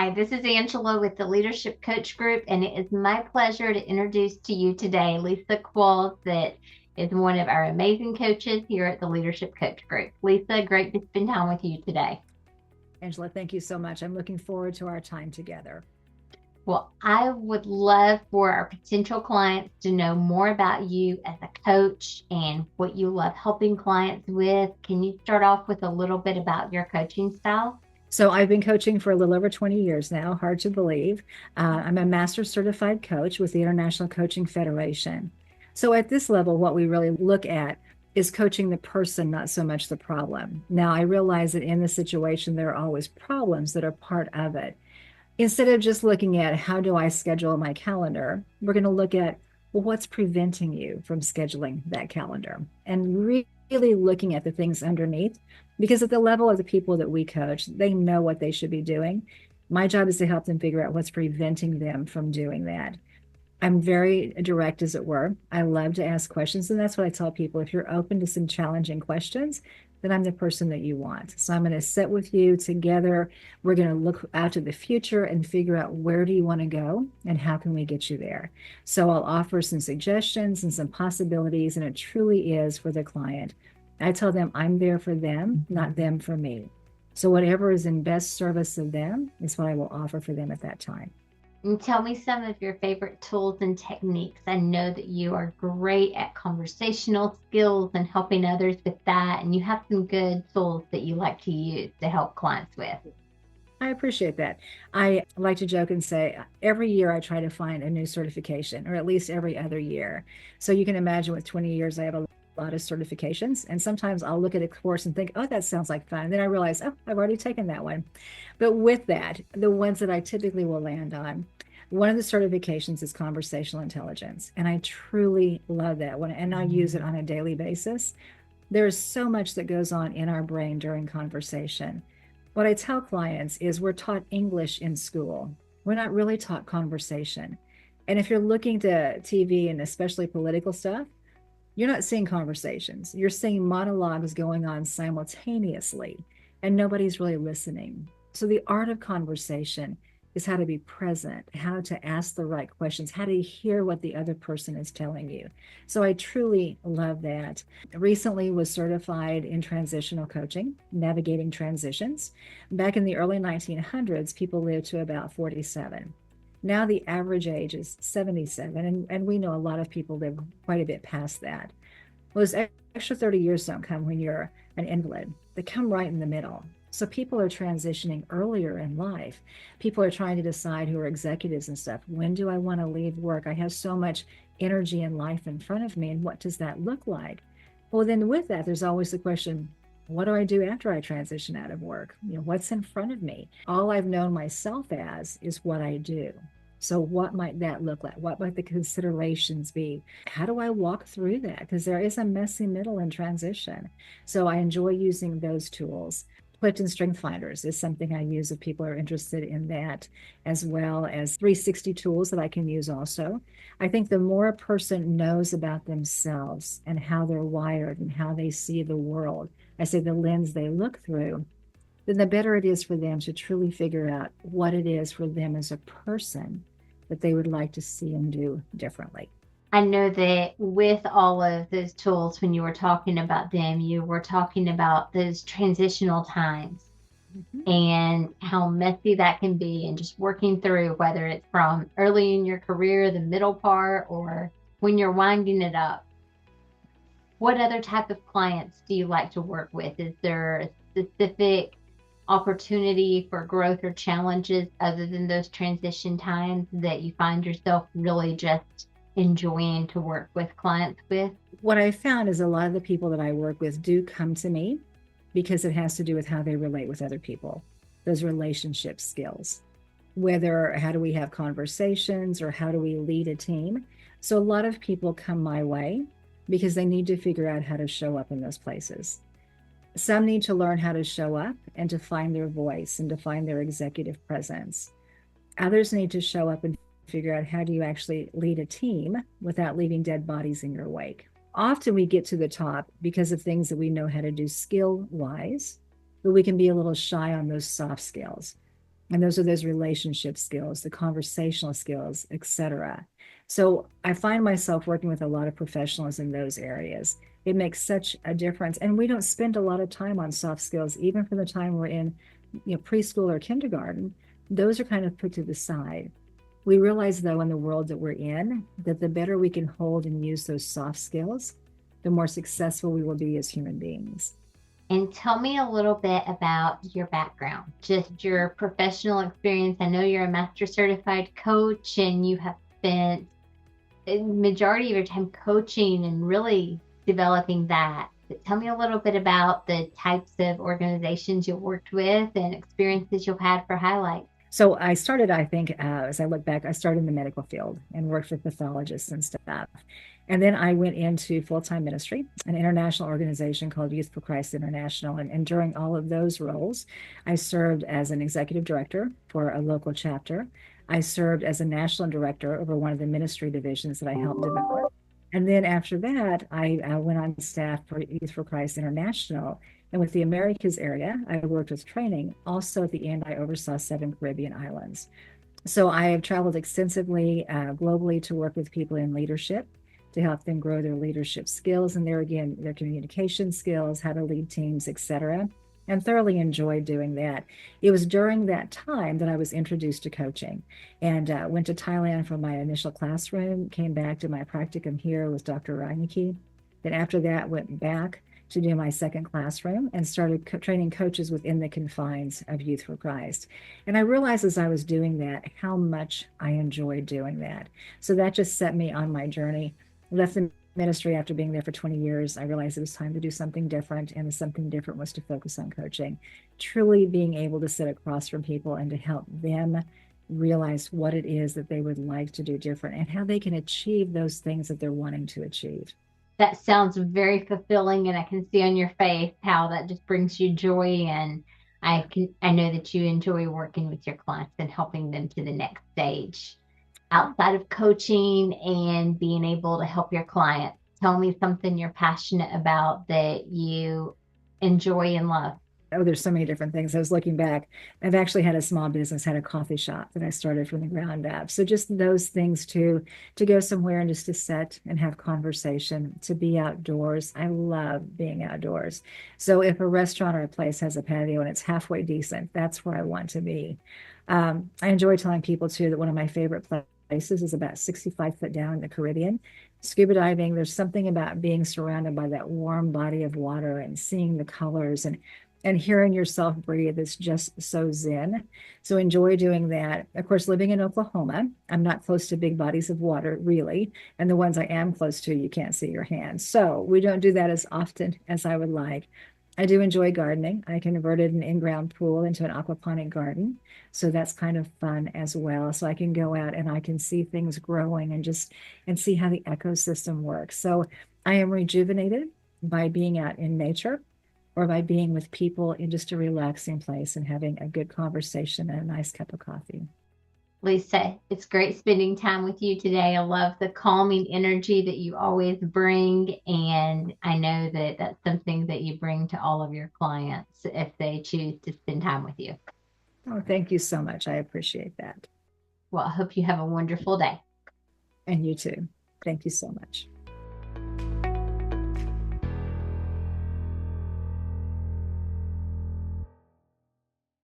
Hi, this is Angela with the Leadership Coach Group, and it is my pleasure to introduce to you today Lissa Qualls, that is one of our amazing coaches here at the Leadership Coach Group. Lissa, great to spend time with you today. Angela, thank you so much. I'm looking forward to our time together. Well, I would love for our potential clients to know more about you as a coach and what you love helping clients with. Can you start off with a little bit about your coaching style? So I've been coaching for a little over 20 years now, hard to believe. I'm a Master Certified Coach with the International Coaching Federation. So at this level, what we really look at is coaching the person, not so much the problem. Now, I realize that in the situation, there are always problems that are part of it. Instead of just looking at how do I schedule my calendar, we're going to look at, well, what's preventing you from scheduling that calendar, and really looking at the things underneath, because at the level of the people that we coach, they know what they should be doing. My job is to help them figure out what's preventing them from doing that. I'm very direct, as it were. I love to ask questions. And that's what I tell people. If you're open to some challenging questions, then I'm the person that you want. So I'm going to sit with you together. We're going to look out to the future and figure out, where do you want to go and how can we get you there? So I'll offer some suggestions and some possibilities, and it truly is for the client. I tell them I'm there for them, not them for me. So whatever is in best service of them is what I will offer for them at that time. And tell me some of your favorite tools and techniques. I know that you are great at conversational skills and helping others with that, and you have some good tools that you like to use to help clients with. I appreciate that. I like to joke and say every year I try to find a new certification, or at least every other year. So you can imagine, with 20 years, I have a lot of certifications. And sometimes I'll look at a course and think, oh, that sounds like fun. And then I realize, oh, I've already taken that one. But with that, the ones that I typically will land on, one of the certifications is Conversational Intelligence. And I truly love that one. And I use it on a daily basis. There's so much that goes on in our brain during conversation. What I tell clients is, we're taught English in school. We're not really taught conversation. And if you're looking to TV and especially political stuff, you're not seeing conversations. You're seeing monologues going on simultaneously, and nobody's really listening. So the art of conversation is how to be present, how to ask the right questions, how to hear what the other person is telling you. So I truly love that. Recently was certified in transitional coaching, navigating transitions. Back in the early 1900s, people lived to about 47. Now the average age is 77, and we know a lot of people live quite a bit past that. Well, those extra 30 years don't come when you're an invalid. They come right in the middle. So people are transitioning earlier in life. People are trying to decide, who are executives and stuff, when do I want to leave work? I have so much energy and life in front of me, and what does that look like? Well, then with that, there's always the question, what do I do after I transition out of work? What's in front of me? All I've known myself as is what I do. So what might that look like? What might the considerations be? How do I walk through that? Because there is a messy middle in transition. So I enjoy using those tools. CliftonStrengths Finders is something I use if people are interested in that, as well as 360 tools that I can use also. I think the more a person knows about themselves and how they're wired and how they see the world, I say the lens they look through, then the better it is for them to truly figure out what it is for them as a person that they would like to see and do differently. I know that with all of those tools, when you were talking about them, you were talking about those transitional times Mhm. and how messy that can be, and just working through, whether it's from early in your career, the middle part, or when you're winding it up. What other type of clients do you like to work with? Is there a specific opportunity for growth or challenges other than those transition times that you find yourself really just enjoying to work with clients with? What I found is, a lot of the people that I work with do come to me because it has to do with how they relate with other people, those relationship skills, whether how do we have conversations or how do we lead a team. So a lot of people come my way because they need to figure out how to show up in those places. Some need to learn how to show up and to find their voice and to find their executive presence. Others need to show up and figure out, how do you actually lead a team without leaving dead bodies in your wake. Often we get to the top because of things that we know how to do skill wise, but we can be a little shy on those soft skills. And those are those relationship skills, the conversational skills, etc. So I find myself working with a lot of professionals in those areas. It makes such a difference. And we don't spend a lot of time on soft skills, even from the time we're in, preschool or kindergarten. Those are kind of put to the side. We realize, though, in the world that we're in, that the better we can hold and use those soft skills, the more successful we will be as human beings. And tell me a little bit about your background, just your professional experience. I know you're a master certified coach and you have spent a majority of your time coaching and really developing that. But tell me a little bit about the types of organizations you've worked with and experiences you've had for highlights. So I started, I think, as I look back, I started in the medical field and worked with pathologists and stuff. And then I went into full-time ministry, an international organization called Youth for Christ International. And during all of those roles, I served as an executive director for a local chapter. I served as a national director over one of the ministry divisions that I helped develop. And then after that, I went on staff for Youth for Christ International. And with the Americas area, I worked with training. Also, at the end, I oversaw 7 Caribbean islands. So I have traveled extensively globally to work with people in leadership to help them grow their leadership skills and their communication skills, how to lead teams, etc. And thoroughly enjoyed doing that. It was during that time that I was introduced to coaching and went to Thailand for my initial classroom, came back to my practicum here with Dr. Reineke. Then after that, went back to do my second classroom and started training coaches within the confines of Youth for Christ. And I realized as I was doing that, how much I enjoyed doing that. So that just set me on my journey. Left the ministry after being there for 20 years. I realized it was time to do something different. And the something different was to focus on coaching, truly being able to sit across from people and to help them realize what it is that they would like to do different and how they can achieve those things that they're wanting to achieve. That sounds very fulfilling, and I can see on your face how that just brings you joy. And I know that you enjoy working with your clients and helping them to the next stage outside of coaching and being able to help your clients. Tell me something you're passionate about that you enjoy and love. Oh, there's so many different things. I was looking back. I've actually had a small business, had a coffee shop that I started from the ground up. So just those things to go somewhere and just to sit and have conversation, to be outdoors. I love being outdoors. So if a restaurant or a place has a patio and it's halfway decent, that's where I want to be. I enjoy telling people too that one of my favorite places is about 65 foot down in the Caribbean. Scuba diving, there's something about being surrounded by that warm body of water and seeing the colors and hearing yourself breathe is just so zen. So enjoy doing that. Of course, living in Oklahoma, I'm not close to big bodies of water, really. And the ones I am close to, you can't see your hands. So we don't do that as often as I would like. I do enjoy gardening. I converted an in-ground pool into an aquaponic garden. So that's kind of fun as well. So I can go out and I can see things growing and see how the ecosystem works. So I am rejuvenated by being out in nature or by being with people in just a relaxing place and having a good conversation and a nice cup of coffee. Lissa, it's great spending time with you today. I love the calming energy that you always bring. And I know that that's something that you bring to all of your clients if they choose to spend time with you. Oh, thank you so much. I appreciate that. Well, I hope you have a wonderful day. And you too. Thank you so much.